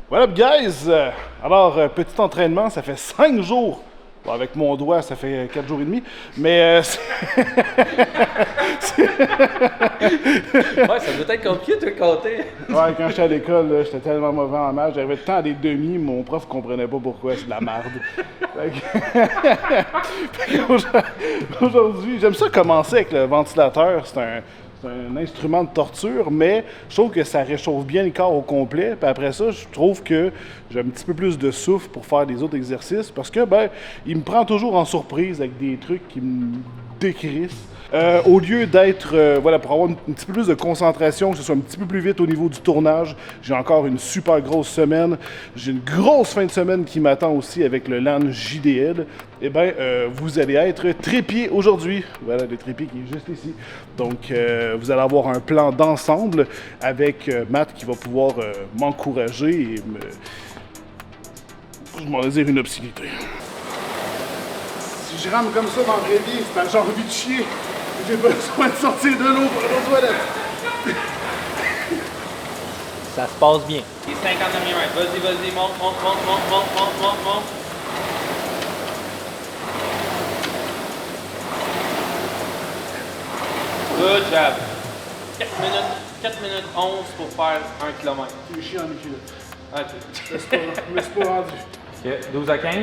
What up, guys? Alors, petit entraînement, ça fait 5 jours. Bon, avec mon doigt, ça fait 4 jours et demi. Mais. Ouais, ça doit être compliqué de compter. Ouais, quand j'étais à l'école, là, j'étais tellement mauvais en maths. J'arrivais tant à des demi, mon prof comprenait pas pourquoi, c'est de la merde. Aujourd'hui, j'aime ça commencer avec le ventilateur. C'est un instrument de torture, mais je trouve que ça réchauffe bien le corps au complet. Puis après ça, je trouve que j'ai un petit peu plus de souffle pour faire des autres exercices parce que, ben, il me prend toujours en surprise avec des trucs qui me décrissent. Au lieu d'être, voilà, pour avoir un petit peu plus de concentration, que ce soit un petit peu plus vite au niveau du tournage, j'ai encore une super grosse semaine. J'ai une grosse fin de semaine qui m'attend aussi avec le LAN JDL. Eh bien, vous allez être trépied aujourd'hui. Voilà, le trépied qui est juste ici. Donc, vous allez avoir un plan d'ensemble avec Matt qui va pouvoir m'encourager et je m'en dire une obscénité. Si je rame comme ça dans le vraie vie, c'est parce que j'ai envie de chier. J'ai besoin de sortir de l'eau pour aller aux toilettes. Ça se passe bien. Les 50 derniers mètres. Vas-y, monte. Good job. 4 minutes 11 pour faire 1 km. Tu es chiant, Mickey, là. Ok. Je me suis pas rendu. Ok, 12 à 15.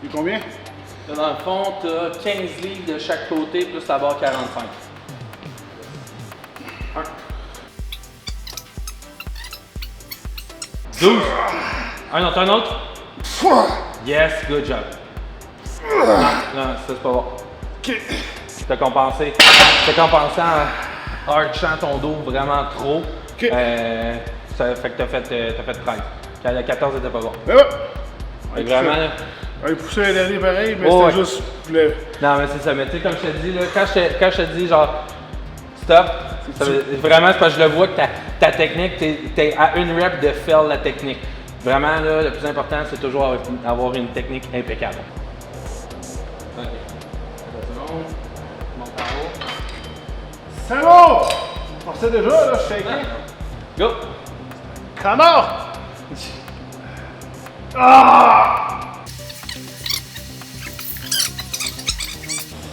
Et combien? Là, dans le fond, tu as 15 livres de chaque côté, plus ta barre 45. 12. Un autre. Yes, good job. Non, ça c'est pas bon. Ok. T'as compensé en archant ton dos vraiment trop. Ok. Ça fait que t'as fait 13. La 14 était pas bon. Ben ouais. Fait que vraiment, là, Il poussait un dernier pareil, mais Oh, c'était ouais. juste le. non, mais c'est ça. Mais tu sais, comme je te dis, là, quand je te dis genre stop, vraiment, c'est parce que je le vois que ta technique, t'es à une rep de faire la technique. Vraiment, là, le plus important, c'est toujours avoir une technique impeccable. Ok. Monte en haut. C'est bon! On sait déjà, là, je suis shaké. Go! Canard! Ah!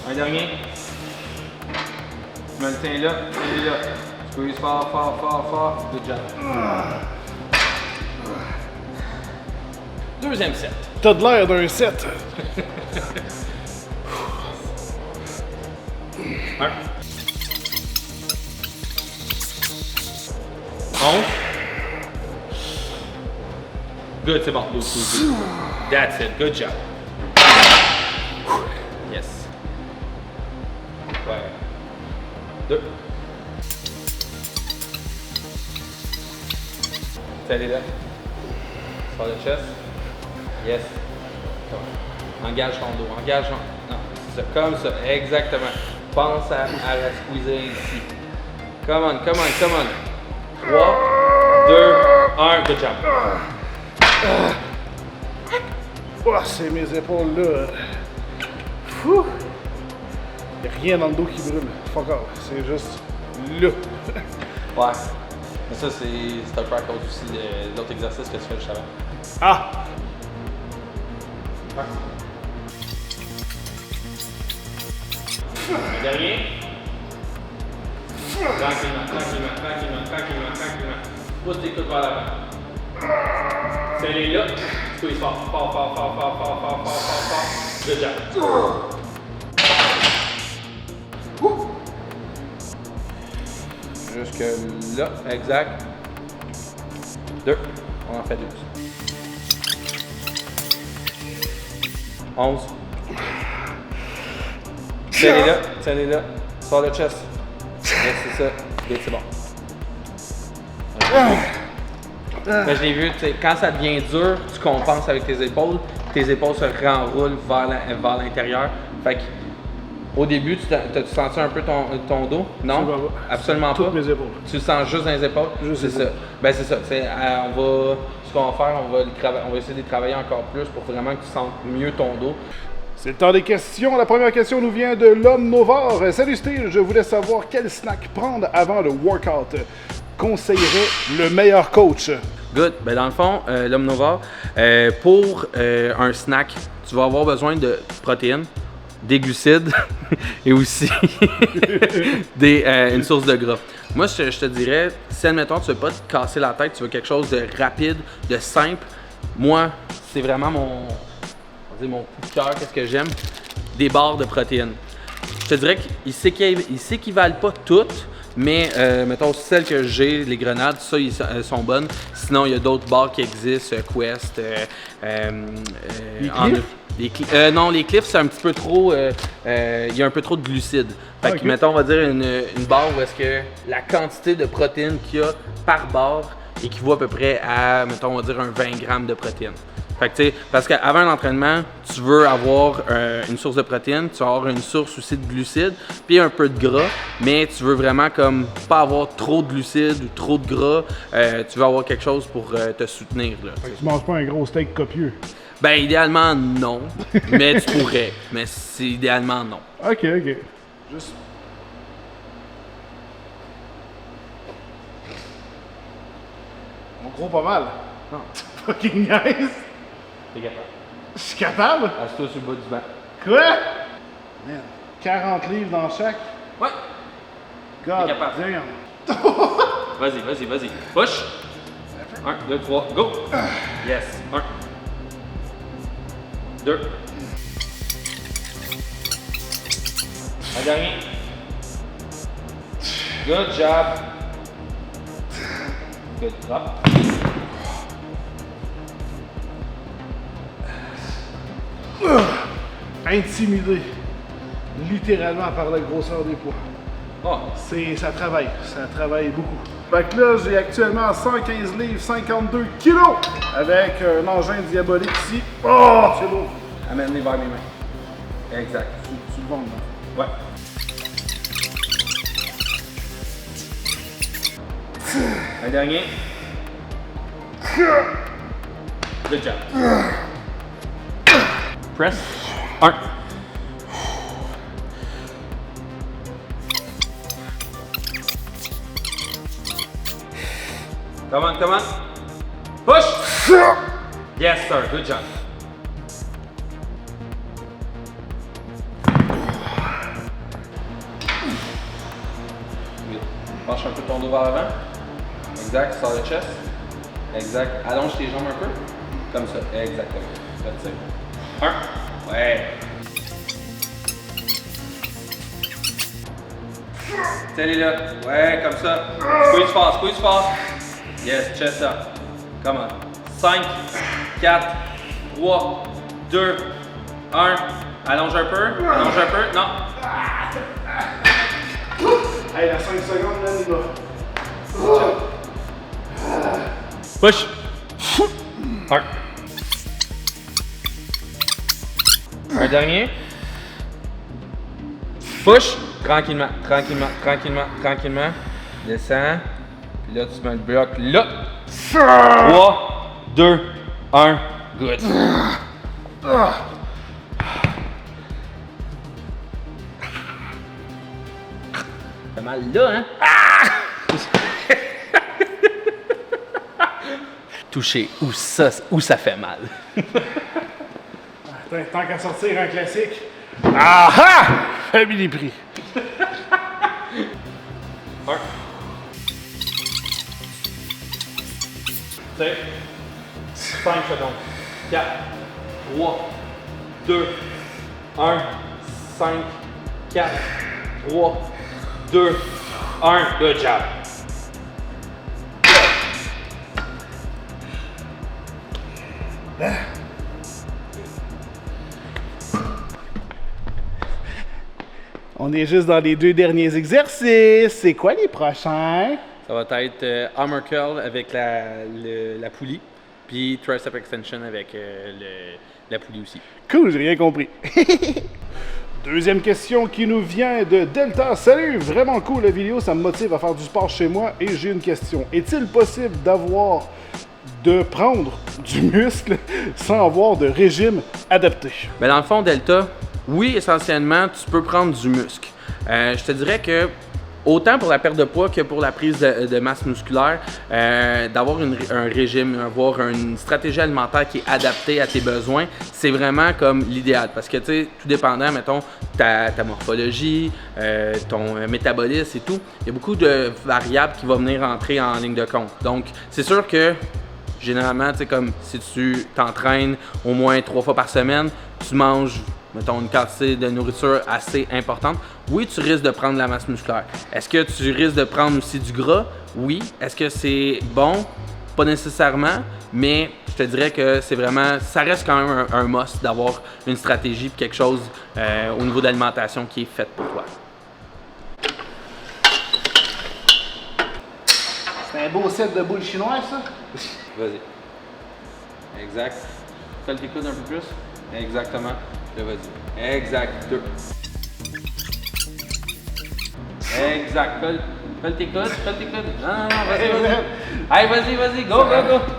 Un dernier. Tu me le tiens là, et là. Squeeze fort. Good job. Deuxième set. T'as de l'air d'un set. Un. 11. Good, c'est bon. Good. That's it. Good job. Yes. Ouais. 2. Allez là. Sur le chest. Yes. Engage ton dos. Non, c'est ça. Comme ça. Exactement. Pense à la squeezer ici. Come on. 3, 2, 1. Good job. Oh, c'est mes épaules là. Fou! Y'a rien dans le dos qui brûle. Fuck off. C'est juste là. Ouais. Mais ça, c'est un peu à cause aussi de l'autre exercice que tu fais juste avant. Ah! Ouais. Le dernier. Tranquillement. Pousse tes coudes vers l'avant. Serrez là. Squeeze fort. Good job. Jusque là, exact. 2. On en fait 12. 11. Serrez là. Sors le chest. Yes, c'est ça. Bien, c'est bon. Mais je l'ai vu, quand ça devient dur, tu compenses avec tes épaules. Tes épaules se renroulent vers l'intérieur. Fait que, au début, t'as-tu senti un peu ton dos? Non? Absolument pas. Toutes mes épaules. Tu le sens juste dans les épaules? Juste c'est les ça. Ben c'est ça. Ce qu'on va faire, on va essayer de les travailler encore plus pour vraiment que tu sentes mieux ton dos. C'est le temps des questions. La première question nous vient de l'homme Novar. Salut Steve, je voulais savoir quel snack prendre avant le workout. conseillerais le meilleur coach? Good. Ben dans le fond, l'Omnivore, pour un snack, tu vas avoir besoin de protéines, des glucides et aussi une source de gras. Moi, je te dirais, si admettons, tu veux pas te casser la tête, tu veux quelque chose de rapide, de simple, moi, c'est vraiment mon coup de cœur, qu'est-ce que j'aime? Des barres de protéines. Je te dirais qu'ils s'équivalent pas toutes, mais mettons celles que j'ai, les grenades, ça, elles sont bonnes. Sinon, il y a d'autres barres qui existent, Quest, non, les Cliffs, c'est un petit peu trop. Il y a un peu trop de glucides. Fait que, mettons, on va dire une barre où est-ce que la quantité de protéines qu'il y a par barre équivaut à peu près à, mettons, on va dire un 20 grammes de protéines. Fait que, tu sais, parce qu'avant un entraînement, tu veux avoir une source de protéines, tu vas avoir une source aussi de glucides, puis un peu de gras, mais tu veux vraiment comme pas avoir trop de glucides ou trop de gras. Tu veux avoir quelque chose pour te soutenir. Là, Fait que tu manges pas un gros steak copieux. Ben, idéalement, non. Mais tu pourrais. Mais c'est idéalement non. Ok. Juste. En gros, pas mal. Non. Fucking nice. T'es capable. Je suis capable? Assieds-toi sur le bas du banc. Quoi? Man, 40 livres dans chaque. Ouais. God T'es capable. damn. Vas-y. Push. 1, 2, 3, go. Yes. 1. 2. Un dernier. Good job. Good drop. Intimidé. Littéralement par la grosseur des poids. Oh. Ça travaille beaucoup. Fait que là, j'ai actuellement 115 livres, 52 kilos avec un engin diabolique ici. Oh, c'est lourd. Amène-les vers mes mains. Exact. Tu le vends, là. Ouais. Un dernier. Good job. Press. 1. Come on. Push. Yes, sir. Good job. Penche un peu ton dos vers l'avant. Exact, sors le chest. Exact. Allonge tes jambes un peu. Comme ça. Exactement. That's it. 1. Ouais. Tiens-les là. Ouais, comme ça. Squeeze fast. Yes, chest up. Come on. 5, 4, 3, 2, 1. Allonge un peu. Non. Hey, la 5 secondes, là, il va. Push. 1. Un dernier. Push. Tranquillement. Descends. Puis là, tu mets le bloc là. 3, 2, 1. Good. T'as mal là, hein? Toucher où ça fait mal. Tant qu'à sortir un classique. Ah! Family prix. 1. C'est 5 secondes. 4, 3, 2, 1, 5, 4, 3, 2, 1. Good job. On est juste dans les 2 derniers exercices. C'est quoi les prochains? Ça va être armor curl avec la poulie, puis tricep extension avec la poulie aussi. Cool, j'ai rien compris. Deuxième question qui nous vient de Delta. Salut, vraiment cool la vidéo, ça me motive à faire du sport chez moi et j'ai une question. Est-il possible de prendre du muscle sans avoir de régime adapté? Ben dans le fond, Delta, oui, essentiellement, tu peux prendre du muscle. Je te dirais que autant pour la perte de poids que pour la prise de masse musculaire, d'avoir un régime, avoir une stratégie alimentaire qui est adaptée à tes besoins, c'est vraiment comme l'idéal. Parce que, tu sais, tout dépendant, mettons, ta morphologie, ton métabolisme et tout, il y a beaucoup de variables qui vont venir entrer en ligne de compte. Donc, c'est sûr que généralement, tu sais, comme si tu t'entraînes au moins 3 fois par semaine, tu manges, mettons, une quantité de nourriture assez importante, oui, tu risques de prendre de la masse musculaire. Est-ce que tu risques de prendre aussi du gras? Oui. Est-ce que c'est bon? Pas nécessairement, mais je te dirais que c'est vraiment, ça reste quand même un must d'avoir une stratégie et quelque chose au niveau de l'alimentation qui est faite pour toi. C'est un beau set de boules chinoises, ça? Vas-y. Exact. Fais tes coudes un peu plus. Exactement. Là, vas-y. Exact. 2. Exact. Fais tes coudes. Non, vas-y. Allez, vas-y. Go.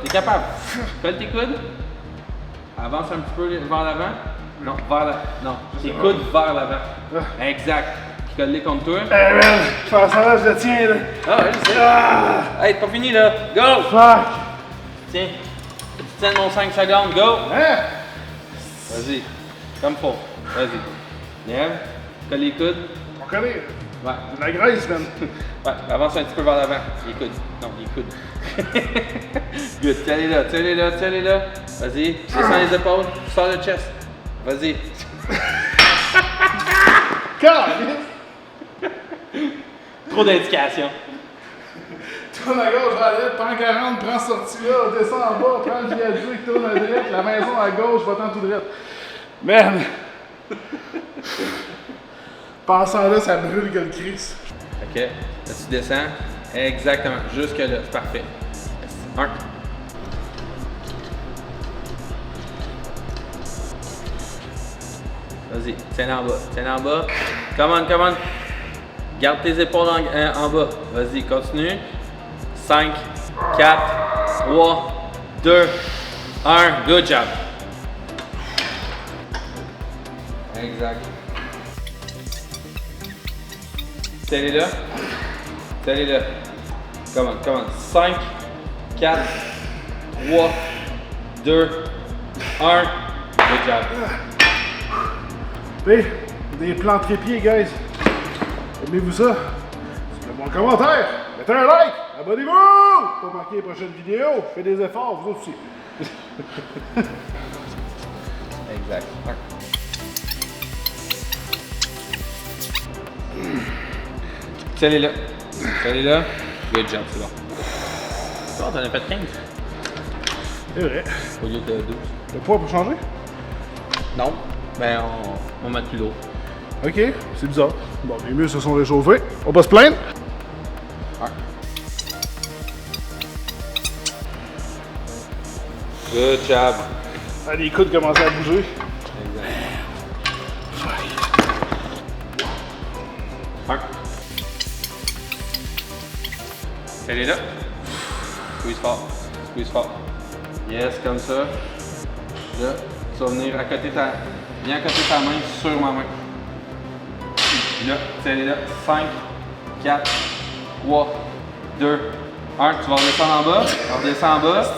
T'es capable. Fais tes coudes. Avance un petit peu vers l'avant. Non, vers l'avant. Non, tes coudes vers l'avant. Exact. Puis colle-les contre toi. Je fais ça, je le tiens, là. Ah, ouais, je sais. Hey, t'es pas fini, là. Go! Fuck! Tiens. Tu tiens mon 5 secondes. Go! Hein? Vas-y. Comme faut. Vas-y. Lève. Colle les coudes. On connaît. Ouais. De la graisse, man. Ouais, avance un petit peu vers l'avant. Les coudes. Non, les coudes. Good. Tiens-les là. Vas-y. Descends les épaules. Sors le chest. Vas-y. Calme! Trop d'indications. Tourne à gauche, à droite, prends 40, prends sortie là, descends en bas, prends le viaduc, tourne à droite, la maison à gauche, va-t'en tout droit. Man! Pensant là, ça brûle que le Christ. Ok. Là, tu descends. Exactement. Jusque là. C'est parfait. 1. Vas-y. Tiens en bas. Come on. Garde tes épaules en bas. Vas-y, continue. 5, 4, 3, 2, 1. Good job. Exact. Tiens-les là. Come on. 5, 4, 3, 2, 1. Good job. Hey, des plans trépieds, guys. Aimez-vous ça? Dites-le-moi en commentaire. Mettez un like. Abonnez-vous. Pour manquer les prochaines vidéos. Faites des efforts, vous aussi. Exact. Tiens-les là. Good job, c'est bon. Oh, t'en as fait 15 C'est vrai. au lieu de 12. Le poids pour changer? Non. Ben, on va mettre plus lourd. Ok, c'est bizarre. Bon, les muscles se sont réchauffés. On va se plaindre. Good job. Ah, les coudes commencent à bouger. Exact. Tiens-les là. Squeeze fort. Yes, comme ça. Là, tu vas venir à côté viens à côté de ta main sur ma main. Là, tiens-les là. 5, 4, 3, 2, 1. Tu vas redescendre en bas. On redescend en bas.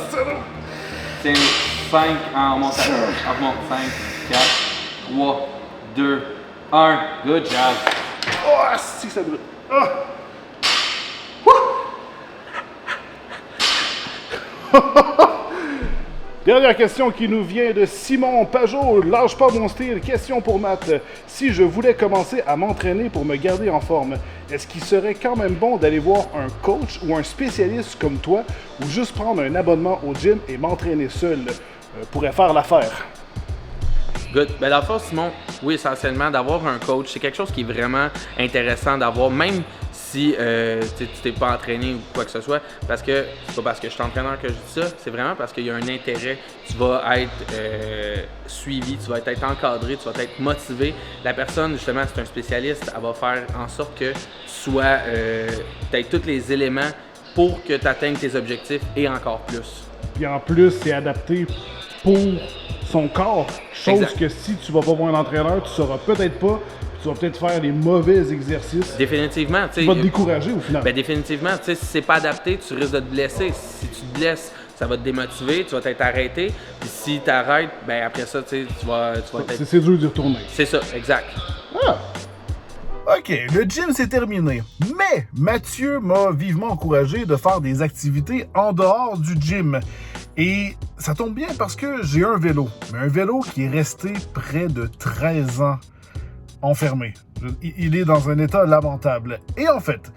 Tiens, 5 en montant. On remonte. 5, 4, 3, 2, 1. Good job. Oh, si ça brûle. Ah! Dernière question qui nous vient de Simon Pajot. Lâche pas mon style. Question pour Matt. Si je voulais commencer à m'entraîner pour me garder en forme, est-ce qu'il serait quand même bon d'aller voir un coach ou un spécialiste comme toi ou juste prendre un abonnement au gym et m'entraîner seul pourrait faire l'affaire? Good. Ben, dans le fond, Simon, oui, essentiellement, d'avoir un coach, c'est quelque chose qui est vraiment intéressant d'avoir, même si tu t'es pas entraîné ou quoi que ce soit, parce que c'est pas parce que je suis entraîneur que je dis ça, c'est vraiment parce qu'il y a un intérêt, tu vas être suivi, tu vas être encadré, tu vas être motivé. La personne, justement, c'est un spécialiste, elle va faire en sorte que tu aies tous les éléments pour que tu atteignes tes objectifs et encore plus. Puis en plus, c'est adapté pour son corps. Chose Exact. que si tu vas pas voir un entraîneur, tu sauras peut-être pas, puis tu vas peut-être faire les mauvais exercices. Définitivement, tu sais. Tu vas te décourager au final. Ben définitivement, tu sais, si c'est pas adapté, tu risques de te blesser. Si tu te blesses, ça va te démotiver, tu vas t'être arrêté. Puis si tu arrêtes, ben après ça, tu sais, tu vas être... C'est dur d'y retourner. C'est ça, exact. Ah! OK, le gym c'est terminé. Mais Mathieu m'a vivement encouragé de faire des activités en dehors du gym. Et ça tombe bien parce que j'ai un vélo. Mais un vélo qui est resté près de 13 ans enfermé. Il est dans un état lamentable. Et en fait,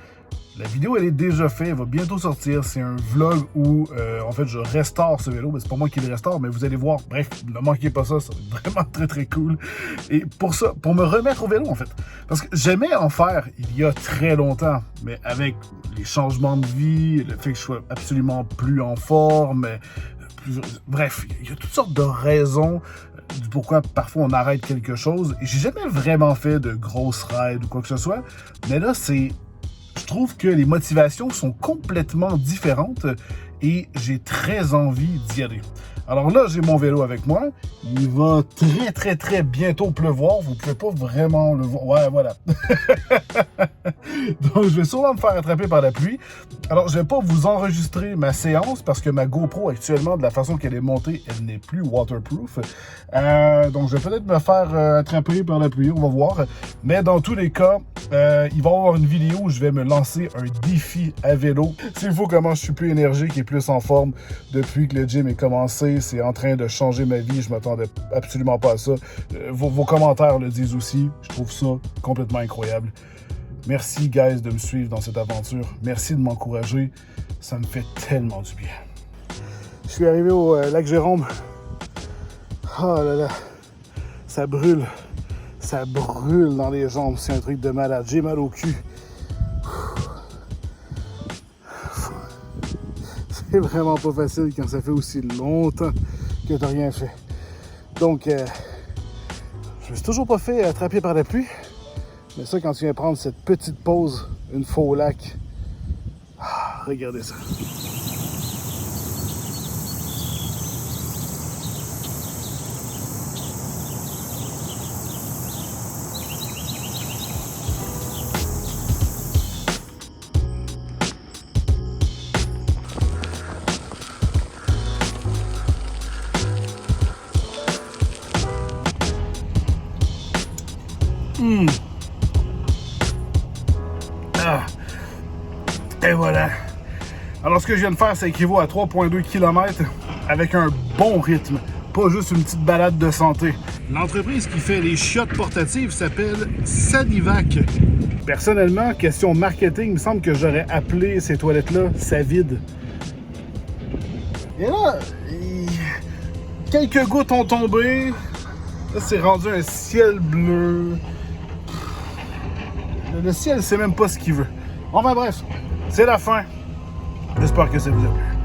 la vidéo elle est déjà faite, elle va bientôt sortir. C'est un vlog où en fait je restaure ce vélo. Mais c'est pas moi qui le restaure, mais vous allez voir. Bref, ne manquez pas ça, ça va être vraiment très très cool. Et pour ça, pour me remettre au vélo en fait. Parce que j'aimais en faire il y a très longtemps, mais avec les changements de vie, le fait que je sois absolument plus en forme, bref, il y a toutes sortes de raisons du pourquoi parfois on arrête quelque chose. Et j'ai jamais vraiment fait de grosses rides ou quoi que ce soit. Mais là, je trouve que les motivations sont complètement différentes et j'ai très envie d'y aller. Alors là, j'ai mon vélo avec moi. Il va très, très, très bientôt pleuvoir. Vous ne pouvez pas vraiment le voir. Ouais, voilà. Donc, je vais sûrement me faire attraper par la pluie. Alors, je ne vais pas vous enregistrer ma séance parce que ma GoPro, actuellement, de la façon qu'elle est montée, elle n'est plus waterproof. Donc, je vais peut-être me faire attraper par la pluie. On va voir. Mais dans tous les cas, il va y avoir une vidéo où je vais me lancer un défi à vélo. S'il faut comment je suis plus énergique et plus en forme depuis que le gym est commencé. C'est en train de changer ma vie. Je m'attendais absolument pas à ça. Vos commentaires le disent aussi. Je trouve ça complètement incroyable. Merci, guys, de me suivre dans cette aventure. Merci de m'encourager. Ça me fait tellement du bien. Je suis arrivé au lac Jérôme. Oh là là. Ça brûle. Ça brûle dans les jambes. C'est un truc de malade. J'ai mal au cul. C'est vraiment pas facile quand ça fait aussi longtemps que t'as rien fait. Donc, je me suis toujours pas fait attraper par la pluie. Mais ça, quand tu viens prendre cette petite pause, une fois au lac, regardez ça. Et voilà. Alors, ce que je viens de faire, ça équivaut à 3,2 km avec un bon rythme, pas juste une petite balade de santé. L'entreprise qui fait les chiottes portatives s'appelle Sanivac. Personnellement, question marketing, il me semble que j'aurais appelé ces toilettes-là Savide. Et là, quelques gouttes ont tombé. Là, c'est rendu un ciel bleu. Le ciel sait même pas ce qu'il veut. Enfin bref, c'est la fin. J'espère que ça vous a plu.